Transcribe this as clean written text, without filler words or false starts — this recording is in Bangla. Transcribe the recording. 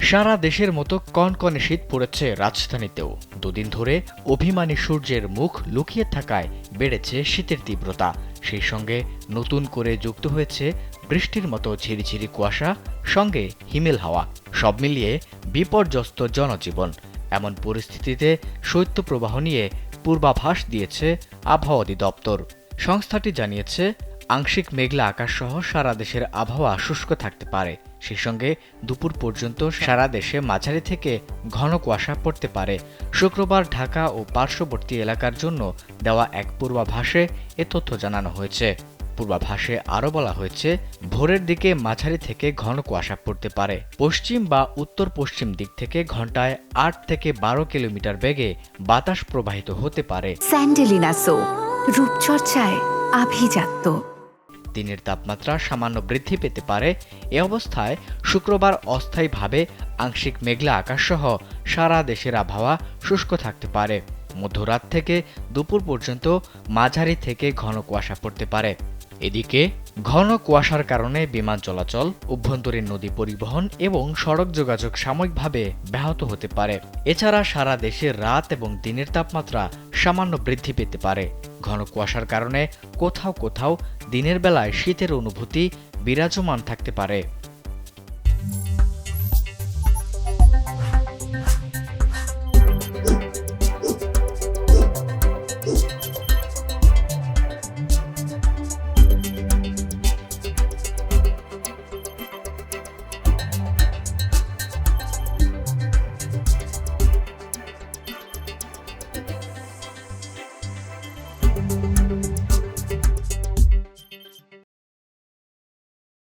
সারা দেশের মতো কনকনে শীত পড়েছে রাজধানীতেও। দুদিন ধরে অভিমানী সূর্যের মুখ লুকিয়ে থাকায় বেড়েছে শীতের তীব্রতা। সেই সঙ্গে নতুন করে যুক্ত হয়েছে বৃষ্টির মতো ঝিরিঝিরি কুয়াশা, সঙ্গে হিমেল হাওয়া। সব মিলিয়ে বিপর্যস্ত জনজীবন। এমন পরিস্থিতিতে শৈত্যপ্রবাহ নিয়ে পূর্বাভাস দিয়েছে আবহাওয়া অধিদপ্তর। সংস্থাটি জানিয়েছে, আংশিক মেঘলা আকাশসহ সারা দেশের আবহাওয়া শুষ্ক থাকতে পারে। সেই সঙ্গে দুপুর পর্যন্ত সারা দেশে মাঝারি থেকে ঘন কুয়াশা পড়তে পারে। শুক্রবার ঢাকা ও পার্শ্ববর্তী এলাকার জন্য দেওয়া এক পূর্বাভাসে এ তথ্য জানানো হয়েছে। পূর্বাভাসে আরও বলা হয়েছে, ভোরের দিকে মাঝারি থেকে ঘন কুয়াশা পড়তে পারে। পশ্চিম বা উত্তর পশ্চিম দিক থেকে ঘন্টায় ৮ থেকে ১২ কিলোমিটার বেগে বাতাস প্রবাহিত হতে পারে। স্যান্ডেলিনা সো, রূপচর্চায় আভিজাত্য। দিনের তাপমাত্রা সামান্য বৃদ্ধি পেতে পারে। এ অবস্থায় শুক্রবার অস্থায়ীভাবে আংশিক মেঘলা আকাশসহ সারা দেশের আবহাওয়া শুষ্ক থাকতে পারে। মধ্যরাত থেকে দুপুর পর্যন্ত মাঝারি থেকে ঘন কুয়াশা পড়তে পারে। এদিকে ঘন কুয়াশার কারণে বিমান চলাচল, অভ্যন্তরীণ নদী পরিবহন এবং সড়ক যোগাযোগ সাময়িকভাবে ব্যাহত হতে পারে। এছাড়া সারা দেশে রাত এবং দিনের তাপমাত্রা সামান্য বৃদ্ধি পেতে পারে। ঘন কুয়াশার কারণে কোথাও কোথাও দিনের বেলায় শীতের অনুভূতি বিরাজমান থাকতে পারে।